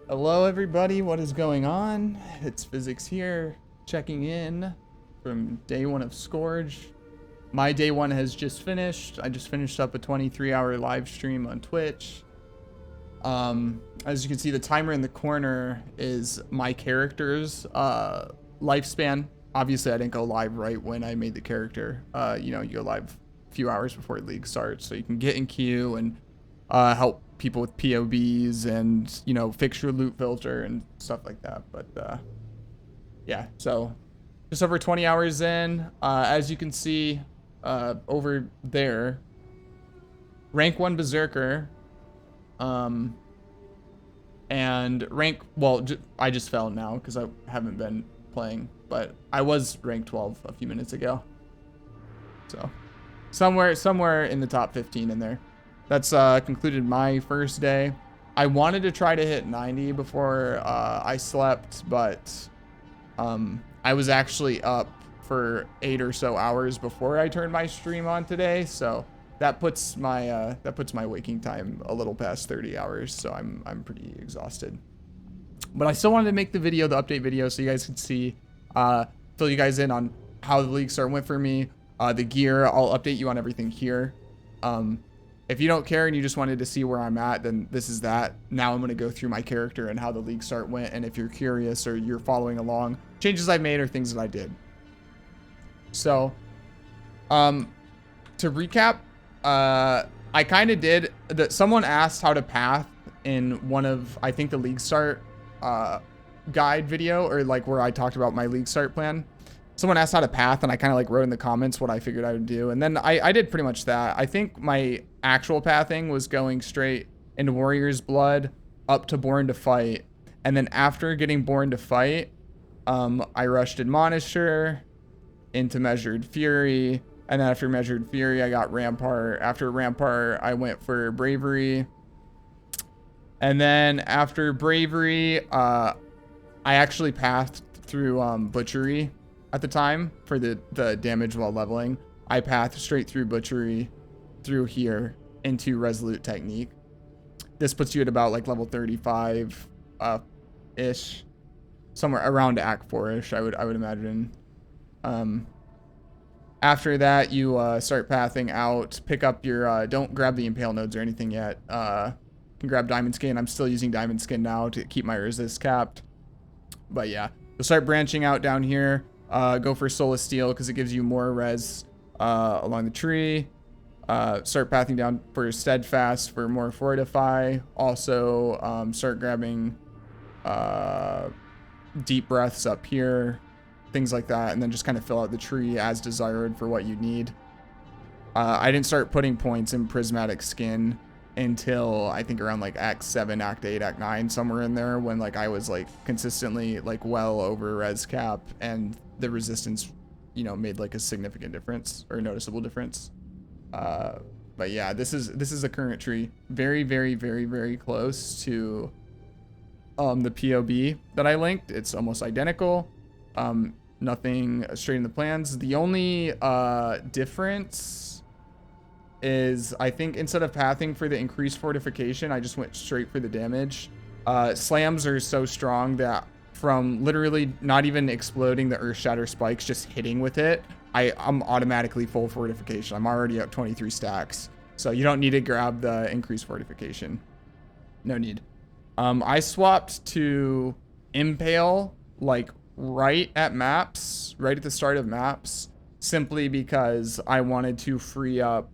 Hello everybody, what is going on? It's Physics here, checking in from day one of Scourge. My day one has just finished. I just finished up a 23-hour live stream on Twitch. As you can see, the timer in the corner is my character's lifespan. Obviously, I didn't go live right when I made the character. You go live a few hours before League starts, so you can get in queue and help people with PoVs and, fix your loot filter and stuff like that. But, yeah, so just over 20 hours in. As you can see over there, rank 1 Berserker. And I just fell now because I haven't been playing, but I was rank 12 a few minutes ago. So somewhere in the top 15 in there. That's concluded my first day. I wanted to try to hit 90 before I slept, but I was actually up for 8 or so hours before I turned my stream on today, so that puts my waking time a little past 30 hours, so I'm pretty exhausted. But I still wanted to make the update video, so you guys can see, fill you guys in on how the League start went for me. The gear, I'll update you on everything here. If you don't care and you just wanted to see where I'm at, then this is that. Now I'm going to go through my character and how the League start went, and if you're curious or you're following along, changes I've made or things that I did. So, to recap, I kind of did that. Someone asked how to path in one of, I think, the League start guide video, or like where I talked about my League start plan. Someone asked how to path, and I kind of like wrote in the comments what I figured I would do, and then I did pretty much that. I think my actual pathing was going straight into Warrior's Blood up to Born to Fight, and then after getting Born to Fight, I rushed Admonisher into Measured Fury, and then after Measured Fury, I got Rampart. After Rampart, I went for Bravery, and then after Bravery, I actually pathed through Butchery. At the time, for the damage while leveling, I pathed straight through Butchery through here into Resolute Technique. This puts you at about like level 35 ish, somewhere around Act 4ish, I would imagine. After that, you start pathing out, pick up your don't grab the Impale nodes or anything yet. You can grab Diamond Skin. I'm still using Diamond Skin now to keep my resist capped. But yeah, you'll start branching out down here. Go for Soul of Steel because it gives you more res along the tree. Start pathing down for Steadfast for more Fortify. Also, start grabbing Deep Breaths up here, things like that, and then just kind of fill out the tree as desired for what you need. I didn't start putting points in Prismatic Skin until I think around like Act 7, Act 8, Act 9, somewhere in there, when like I was like consistently like well over res cap, and the resistance, made like a significant difference or noticeable difference. But yeah, this is the current tree. Very, very, very, very close to the PoB that I linked. It's almost identical. Nothing straight in the plans. The only difference is I think instead of pathing for the increased fortification, I just went straight for the damage. Slams are so strong that from literally not even exploding the Earthshatter spikes, just hitting with it, I'm automatically full fortification. I'm already at 23 stacks. So you don't need to grab the increased fortification. No need. I swapped to Impale like right at the start of maps, simply because I wanted to free up.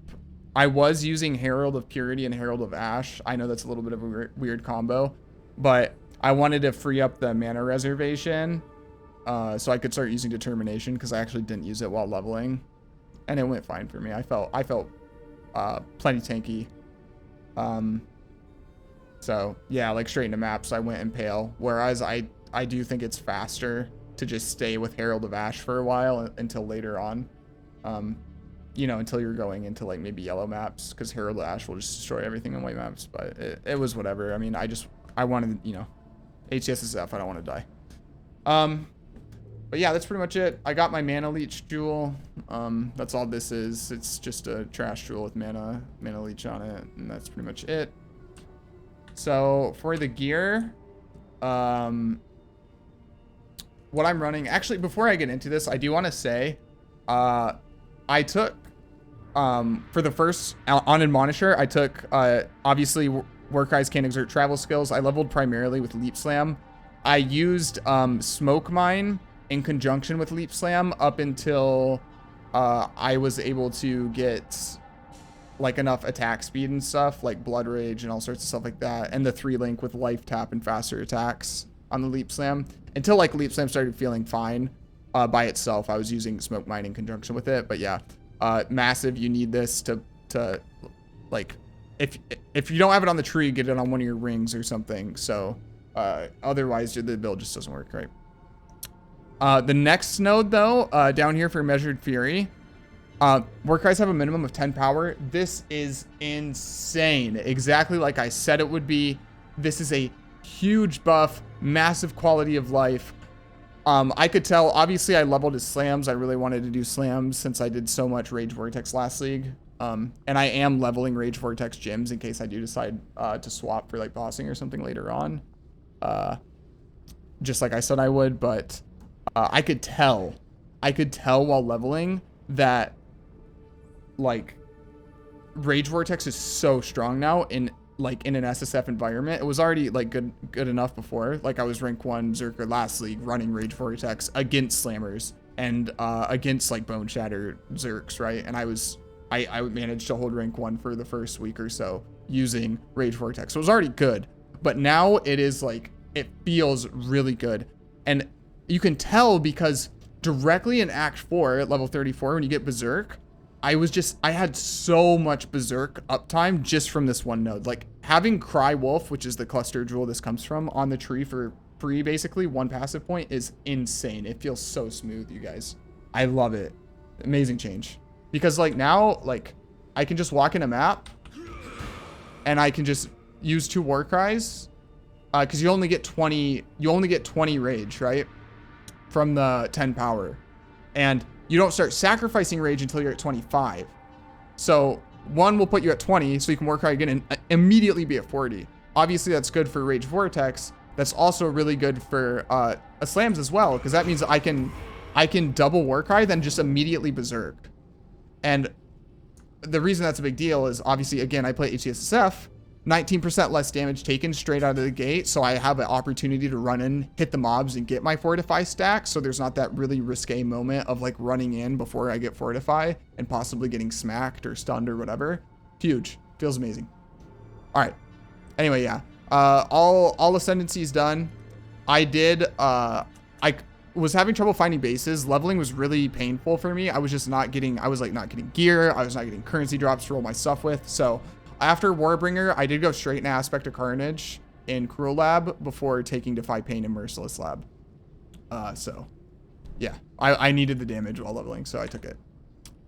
I was using Herald of Purity and Herald of Ash. I know that's a little bit of a weird combo, but I wanted to free up the mana reservation so I could start using Determination, because I actually didn't use it while leveling, and it went fine for me. I felt plenty tanky. So yeah, like straight into maps, I went Impale, whereas I do think it's faster to just stay with Herald of Ash for a while until later on. Until you're going into like maybe yellow maps, because Herald of Ash will just destroy everything on white maps. But it was whatever. I mean, I wanted, HCSSF, I don't want to die. But yeah, that's pretty much it. I got my Mana Leech Jewel. That's all this is. It's just a trash jewel with Mana Leech on it, and that's pretty much it. So for the gear, what I'm running, actually, before I get into this, I do want to say, I took, for the first, on Admonisher, I took, obviously, Warcries can't exert travel skills. I leveled primarily with Leap Slam. I used, Smoke Mine in conjunction with Leap Slam up until, I was able to get, like, enough attack speed and stuff, like Blood Rage and all sorts of stuff like that, and the 3-link with Life Tap and faster attacks on the Leap Slam. Until, like, Leap Slam started feeling fine by itself, I was using Smoke Mine in conjunction with it. But yeah, massive. You need this to like, if you don't have it on the tree, get it on one of your rings or something. So otherwise, the build just doesn't work right. The next node, though, down here for Measured Fury, Warcries have a minimum of 10 power. This is insane. Exactly like I said it would be. This is a huge buff, massive quality of life. I could tell, obviously I leveled his slams. I really wanted to do slams since I did so much Rage Vortex last league. And I am leveling Rage Vortex gyms in case I do decide to swap for like bossing or something later on. Just like I said I would, but I could tell while leveling that like Rage Vortex is so strong now in an SSF environment. It was already like good enough before. Like I was rank 1 Berserker last league running Rage Vortex against Slammers and against like Bone Shatter Zerks, right? And I managed to hold rank 1 for the first week or so using Rage Vortex. So it was already good, but now it is like, it feels really good. And you can tell because directly in Act 4 at level 34, when you get Berserk, I had so much Berserk uptime just from this one node. Like having Cry Wolf, which is the cluster jewel this comes from, on the tree for free, basically 1 passive point, is insane. It feels so smooth, you guys. I love it. Amazing change. Because like now, like I can just walk in a map and I can just use 2 Warcries. Because you only get 20 rage, right? From the 10 power. And you don't start sacrificing rage until you're at 25. So 1 will put you at 20, so you can Warcry again and immediately be at 40. Obviously, that's good for Rage Vortex. That's also really good for slams as well, because that means I can double Warcry, then just immediately Berserk. And the reason that's a big deal is obviously, again, I play HCSSF, 19% less damage taken straight out of the gate, so I have an opportunity to run in, hit the mobs, and get my Fortify stack, so there's not that really risque moment of like running in before I get Fortify and possibly getting smacked or stunned or whatever. Huge. Feels amazing. All right. Anyway, yeah. All Ascendancy's done. I was having trouble finding bases. Leveling was really painful for me. I was not getting gear. I was not getting currency drops to roll my stuff with, so after Warbringer, I did go straight in Aspect of Carnage in Cruel Lab before taking Defy Pain in Merciless Lab. So, yeah. I needed the damage while leveling, so I took it.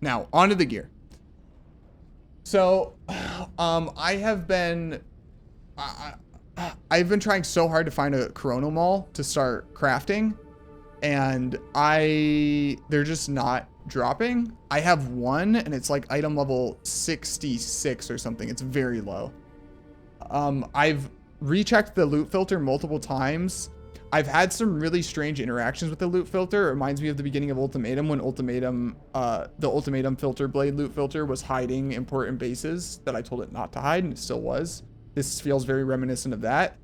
Now, onto the gear. So, I've been trying so hard to find a Coronal Maul to start crafting, and they're just not dropping. I have one and it's like item level 66 or something. It's very low. I've rechecked the loot filter multiple times. I've had some really strange interactions with the loot filter. It reminds me of the beginning of Ultimatum when the Ultimatum filter blade loot filter was hiding important bases that I told it not to hide, and it still was. This feels very reminiscent of that.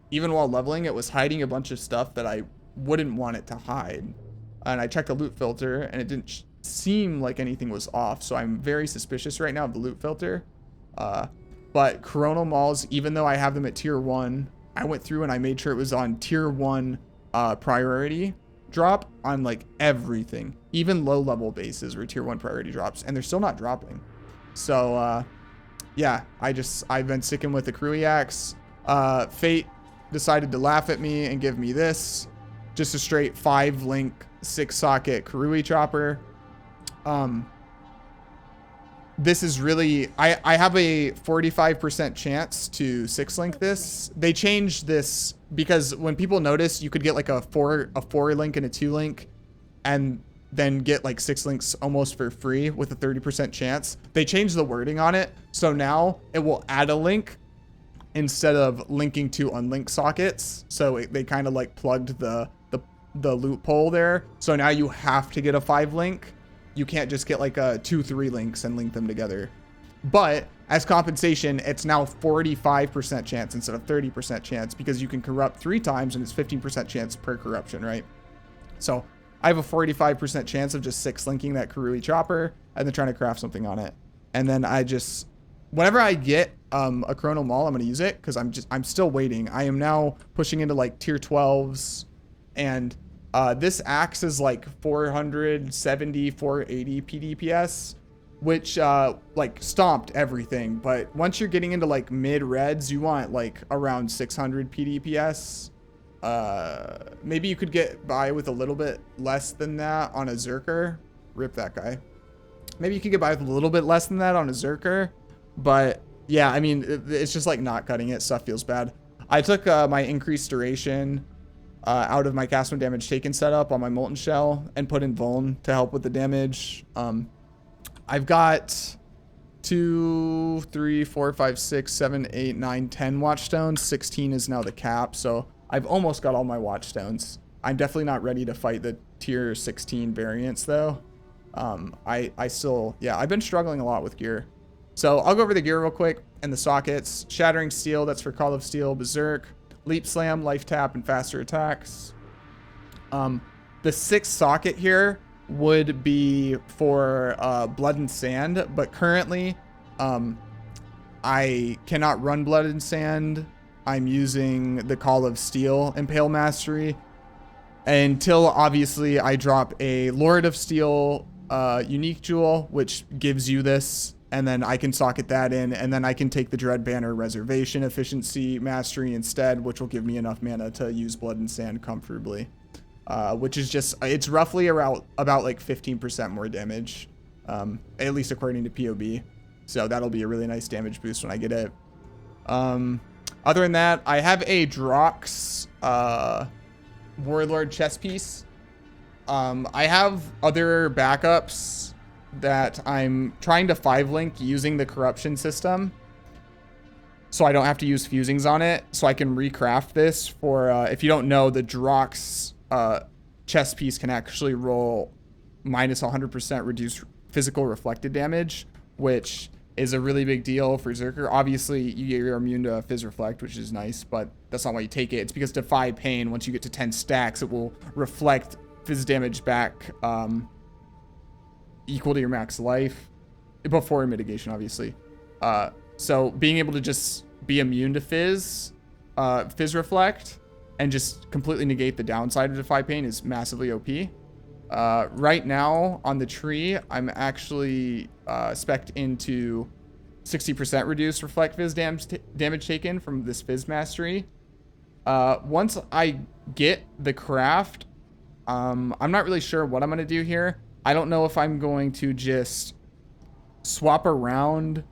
Even while leveling, it was hiding a bunch of stuff that I wouldn't want it to hide. And I checked the loot filter and it didn't seem like anything was off. So I'm very suspicious right now of the loot filter. But Coronal Mauls, even though I have them at tier 1, I went through and I made sure it was on tier 1 priority drop on like everything. Even low level bases were tier 1 priority drops, and they're still not dropping. So yeah, I've been sticking with the Crewy Axe. Fate decided to laugh at me and give me this. Just a straight 5-link 6-socket Karui chopper. This is really, I have a 45% chance to 6-link this. They changed this because when people notice, you could get like a 4-link and a 2-link and then get like 6 links almost for free with a 30% chance. They changed the wording on it. So now it will add a link instead of linking to unlinked sockets. So they kind of like plugged the loophole there. So now you have to get a 5 link. You can't just get like a 2-3 links and link them together. But as compensation, it's now 45% chance instead of 30% chance, because you can corrupt 3 times and it's 15% chance per corruption, right? So I have a 45% chance of just 6 linking that Karui chopper and then trying to craft something on it. And then I just, whenever I get a Chrono Maul, I'm going to use it, because I'm still waiting. I am now pushing into like tier 12s, and this axe is like 470, 480 PDPS, which like stomped everything. But once you're getting into like mid reds, you want like around 600 PDPS. Maybe you could get by with a little bit less than that on a Berserker. Rip that guy. Maybe you could get by with a little bit less than that on a Berserker. But yeah, I mean, it's just like not cutting it. Stuff feels bad. I took my increased duration out of my cast when damage taken setup on my Molten Shell and put in Vuln to help with the damage. I've got 2, 3, 4, 5, 6, 7, 8, 9, 10 Watchstones. 16 is now the cap, so I've almost got all my Watchstones. I'm definitely not ready to fight the tier 16 variants though. I still, yeah, I've been struggling a lot with gear. So I'll go over the gear real quick and the sockets. Shattering Steel, that's for Call of Steel, Berserk. Leap Slam, Life Tap, and faster attacks. The 6th socket here would be for Blood and Sand, but currently I cannot run Blood and Sand. I'm using the Call of Steel Impale Mastery until obviously I drop a Lord of Steel unique jewel, which gives you this, and then I can socket that in, and then I can take the Dread Banner Reservation Efficiency Mastery instead, which will give me enough mana to use Blood and Sand comfortably. Which is just, it's roughly about like 15% more damage, at least according to PoV. So that'll be a really nice damage boost when I get it. Other than that, I have a Drox Warlord chess piece. I have other backups that I'm trying to 5-link using the corruption system, so I don't have to use fusings on it, so I can recraft this for, if you don't know, the Drox chess piece can actually roll minus 100% reduced physical reflected damage, which is a really big deal for Berserker. Obviously, you're immune to Fizz Reflect, which is nice, but that's not why you take it. It's because Defy Pain, once you get to 10 stacks, it will reflect Fizz damage back equal to your max life before mitigation, obviously. So being able to just be immune to Fizz Reflect and just completely negate the downside of Defy Pain is massively OP. Right now on the tree, I'm actually spec'd into 60% reduced reflect Fizz damage taken from this Fizz mastery. Once I get the craft, I'm not really sure what I'm going to do here. I don't know if I'm going to just swap around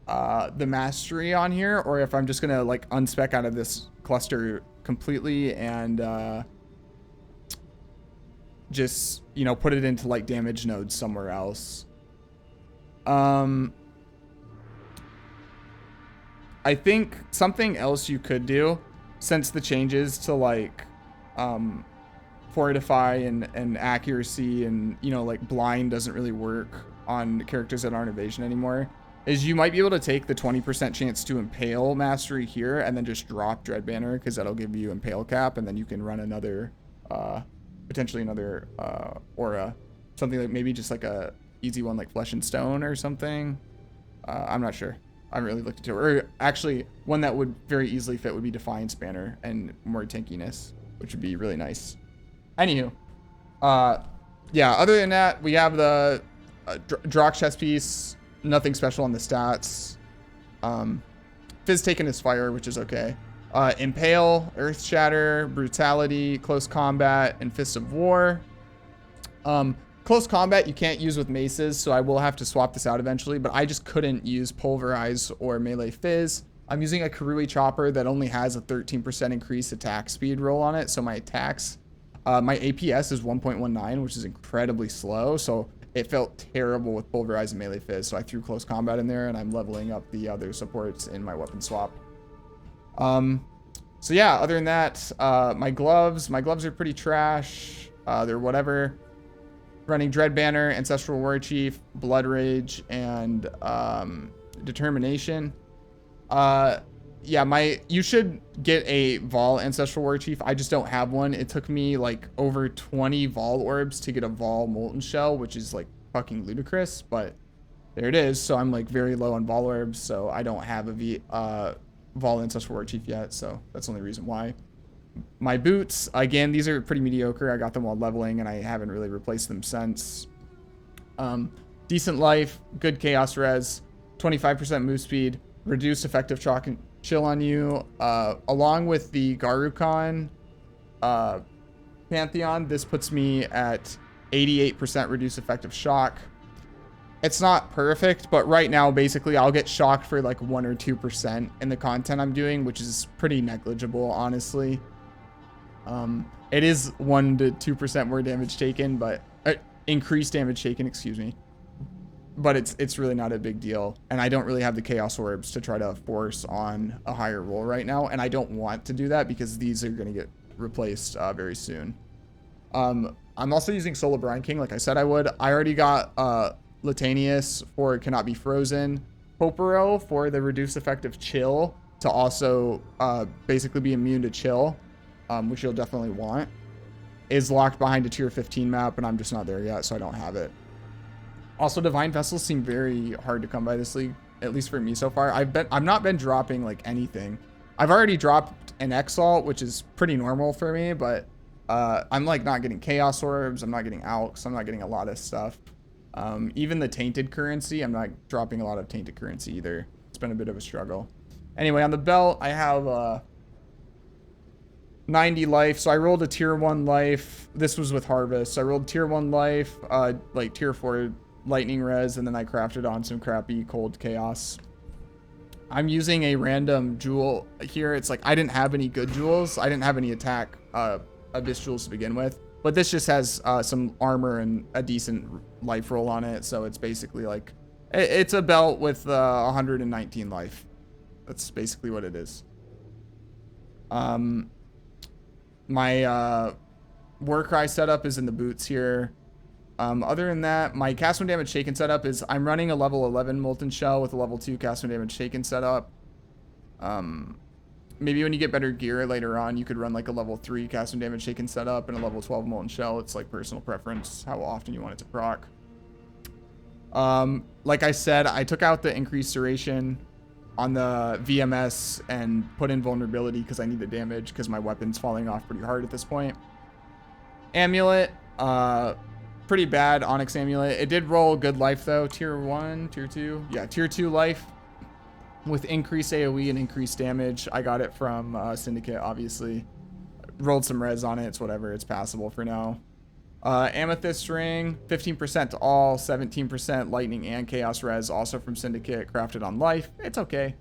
the mastery on here, or if I'm just going to like unspec out of this cluster completely and just, you know, put it into like damage nodes somewhere else. I think something else you could do, since the changes to like fortify and accuracy and, you know, like blind doesn't really work on characters that aren't evasion anymore, is you might be able to take the 20% chance to impale mastery here and then just drop Dread Banner, because that'll give you impale cap, and then you can run another potentially another aura, something like maybe just like a easy one like Flesh and Stone or something. I'm not sure. I haven't really looked into it. Or actually, one that would very easily fit would be Defiance Banner and more tankiness, which would be really nice. Anywho, yeah, other than that, we have the Drox chess piece. Nothing special on the stats. Fizz taken is fire, which is okay. Impale, Earthshatter, Brutality, Close Combat, and Fist of War. Close Combat you can't use with maces, so I will have to swap this out eventually, but I just couldn't use Pulverize or Melee Fizz. I'm using a Karui Chopper that only has a 13% increased attack speed roll on it, so my attacks, my APS is 1.19, which is incredibly slow, so it felt terrible with Pulverize and Melee Fizz, so I threw Close Combat in there, and I'm leveling up the other supports in my weapon swap. So yeah, other than that, my gloves are pretty trash. They're whatever. Running Dread Banner, Ancestral War Chief, Blood Rage, and Determination. Yeah, you should get a Vol Ancestral War Chief. I just don't have one. It took me like over 20 Vol Orbs to get a Vol Molten Shell, which is like fucking ludicrous, but there it is. So I'm like very low on Vol Orbs, so I don't have a Vol Ancestral War Chief yet, so that's the only reason why. My boots, again, these are pretty mediocre. I got them while leveling, and I haven't really replaced them since. Decent life, good chaos res, 25% move speed, reduced effective shock and chill on you. Along with the Garukon Pantheon, this puts me at 88% reduced effective shock. It's not perfect, but right now, basically, I'll get shocked for like 1 or 2% in the content I'm doing, which is pretty negligible, honestly. It is 1 to 2% more damage taken, but increased damage taken, excuse me. But it's really not a big deal, and I don't really have the Chaos Orbs to try to force on a higher roll right now, and I don't want to do that because these are going to get replaced very soon. I'm also using Soul of Brine King, like I said I would. I already got Latanius for Cannot Be Frozen, Popero for the reduced effective chill to also basically be immune to chill, which you'll definitely want, is locked behind a tier 15 map, and I'm just not there yet, so I don't have it. Also, Divine Vessels seem very hard to come by this league, at least for me so far. I've not been dropping like anything. I've already dropped an Exalt, which is pretty normal for me, but I'm like not getting Chaos Orbs, I'm not getting Alks, I'm not getting a lot of stuff. Even the Tainted currency, I'm not dropping a lot of Tainted currency either. It's been a bit of a struggle. Anyway, on the belt, I have 90 life, so I rolled a tier 1 life. This was with Harvest. So I rolled tier 1 life, like tier 4 lightning res, and then I crafted on some crappy cold chaos. I'm using a random jewel here. It's like I didn't have any good jewels. I didn't have any attack abyss jewels to begin with, but this just has some armor and a decent life roll on it. So it's basically like it's a belt with 119 life. That's basically what it is. My Warcry setup is in the boots here. Other than that, my cast when damage taken setup is I'm running a level 11 Molten Shell with a level 2 cast when damage taken setup. Maybe when you get better gear later on, you could run like a level 3 cast when damage taken setup and a level 12 Molten Shell. It's like personal preference, how often you want it to proc. Like I said, I took out the increased duration on the VMS and put in vulnerability because I need the damage because my weapon's falling off pretty hard at this point. Amulet, pretty bad Onyx Amulet. It did roll good life though. Tier 1, tier 2. Yeah, tier 2 life with increased AoE and increased damage. I got it from Syndicate, obviously. Rolled some res on it. It's whatever. It's passable for now. Amethyst Ring, 15% to all, 17% lightning and chaos res, also from Syndicate, crafted on life. It's okay.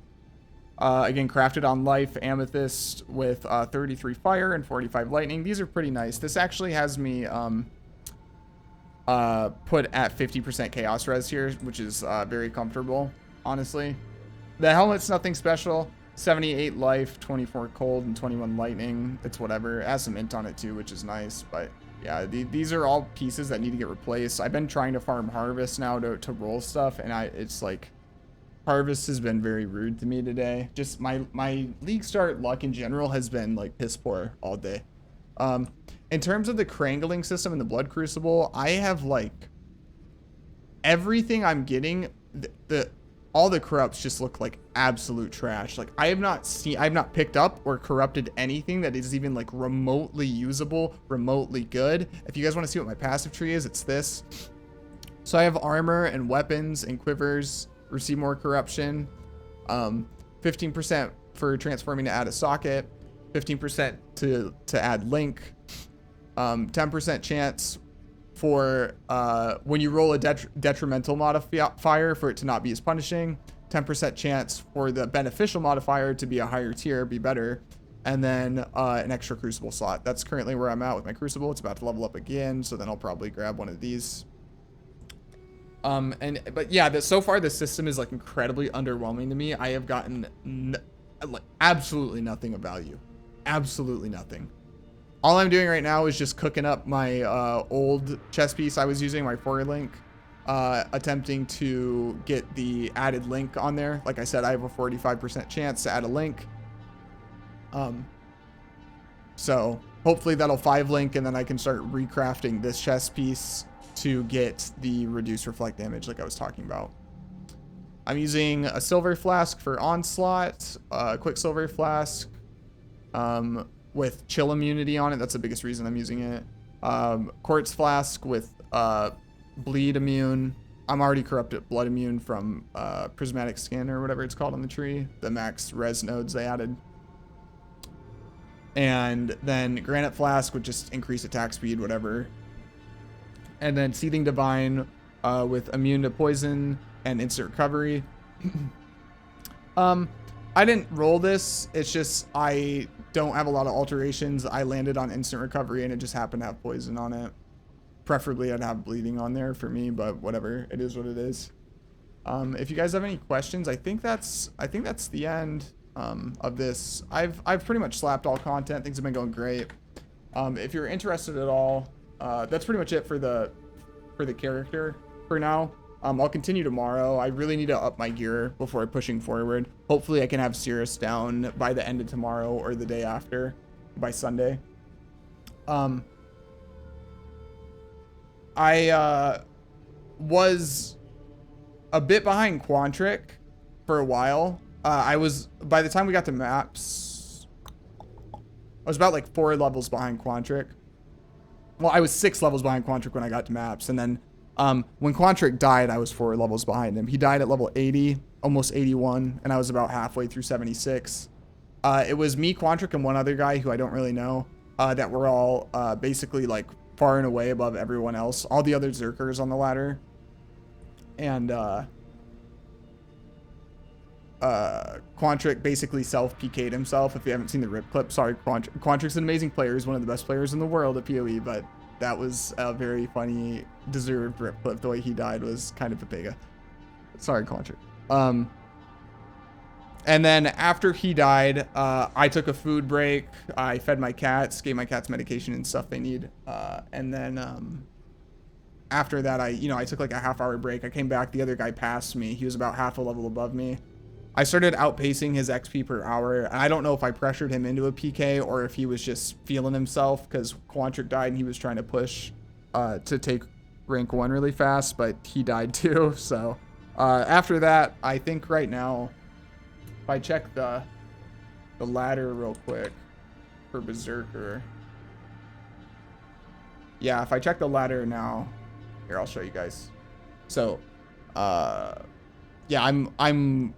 Again, crafted on life, amethyst with 33 fire and 45 lightning. These are pretty nice. This actually has me put at 50% chaos res here, which is very comfortable, honestly. The helmet's nothing special. 78 life, 24 cold, and 21 lightning. It's whatever. It has some int on it too, which is nice, but yeah, these are all pieces that need to get replaced. I've been trying to farm Harvest now to roll stuff, and it's like Harvest has been very rude to me today. Just my league start luck in general has been like piss poor all day. In terms of the crangling system in the Blood Crucible, I have like everything I'm getting. All the corrupts just look like absolute trash. Like I have not picked up or corrupted anything that is even like remotely usable, remotely good. If you guys want to see what my passive tree is, it's this. So I have armor and weapons and quivers, receive more corruption, 15% for transforming to add a socket, 15% to add link, 10% chance for when you roll a detrimental modifier for it to not be as punishing, 10% chance for the beneficial modifier to be a higher tier, be better, and then an extra Crucible slot. That's currently where I'm at with my Crucible. It's about to level up again, so then I'll probably grab one of these. But yeah, so far the system is like incredibly underwhelming to me. I have gotten like absolutely nothing of value. Absolutely nothing. All I'm doing right now is just cooking up my old chess piece I was using, my forward link, attempting to get the added link on there. Like I said, I have a 45% chance to add a link. So hopefully that'll 5-link, and then I can start recrafting this chess piece to get the reduced reflect damage like I was talking about. I'm using a silver flask for onslaught, quicksilver flask with chill immunity on it. That's the biggest reason I'm using it. Quartz flask with bleed immune. I'm already corrupted blood immune from prismatic skin or whatever it's called on the tree, the max res nodes they added. And then granite flask would just increase attack speed, whatever. And then seething divine with immune to poison and instant recovery. I didn't roll this. It's just I don't have a lot of alterations. I landed on instant recovery and it just happened to have poison on it. Preferably I'd have bleeding on there for me, but whatever. It is what it is. If you guys have any questions, I think that's the end of this. I've pretty much slapped all content. Things have been going great. If you're interested at all, that's pretty much it for the character for now. I'll continue tomorrow. I really need to up my gear before pushing forward. Hopefully I can have Cirrus down by the end of tomorrow or the day after, by Sunday. I was a bit behind Quantric for a while. By the time we got to maps, I was about like 4 levels behind Quantric. Well, I was 6 levels behind Quantric when I got to maps, and then when Quantric died, I was 4 levels behind him. He died at level 80, almost 81, and I was about halfway through 76. It was me, Quantric, and one other guy who I don't really know that were all basically like far and away above everyone else. All the other Berserkers on the ladder. And Quantric basically self-PK'd himself. If you haven't seen the rip clip, sorry, Quantric's an amazing player. He's one of the best players in the world at PoE, but that was a very funny, deserved rip clip. The way he died was kind of a pega. Sorry, Quantric. And then after he died, I took a food break. I fed my cats, gave my cats medication and stuff they need. And then after that, I took like a half-hour break. I came back. The other guy passed me. He was about half a level above me. I started outpacing his XP per hour. And I don't know if I pressured him into a PK or if he was just feeling himself because Quantric died and he was trying to push to take rank 1 really fast, but he died too. So after that, I think right now, if I check the ladder real quick for Berserker. Yeah, if I check the ladder now, here, I'll show you guys. So, yeah, I'm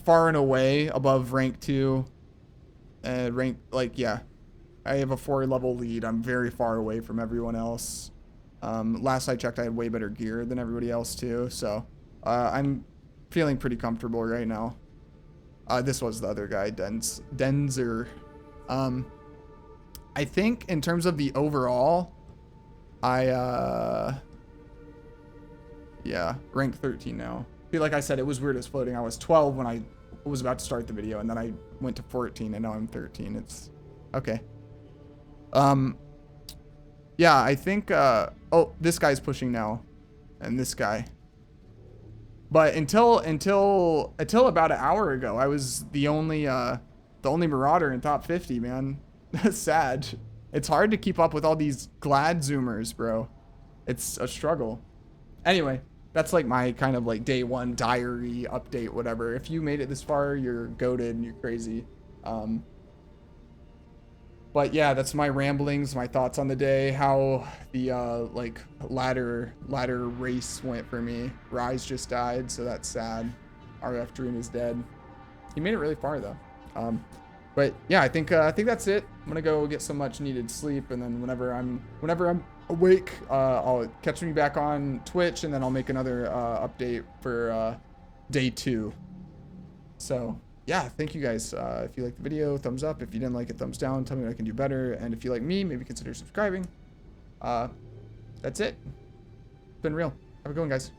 far and away above rank 2. Yeah, I have a 4 level lead. I'm very far away from everyone else. Last I checked, I had way better gear than everybody else too. So, I'm feeling pretty comfortable right now. This was the other guy, Denzer. I think in terms of the overall, yeah, rank 13 now. Like I said, it was weird as floating. I was 12 when I was about to start the video, and then I went to 14, and now I'm 13. It's okay. Yeah, I think, oh, this guy's pushing now, and this guy. But until about an hour ago, I was the only Marauder in top 50, man. That's sad. It's hard to keep up with all these glad zoomers, bro. It's a struggle. Anyway, that's like my kind of like day 1 diary update, whatever. If you made it this far, you're goated and you're crazy. But yeah, that's my ramblings, my thoughts on the day, how the like ladder race went for me. Rise just died, so that's sad. RF Dream is dead. He made it really far though. But yeah, I think that's it. I'm gonna go get some much needed sleep, and then whenever I'm awake, I'll catch me back on Twitch, and then I'll make another update for day 2. So yeah, thank you guys. If you liked the video, thumbs up. If you didn't like it, thumbs down. Tell me what I can do better. And if you like me, maybe consider subscribing. That's it. It's been real. Have a good one, guys.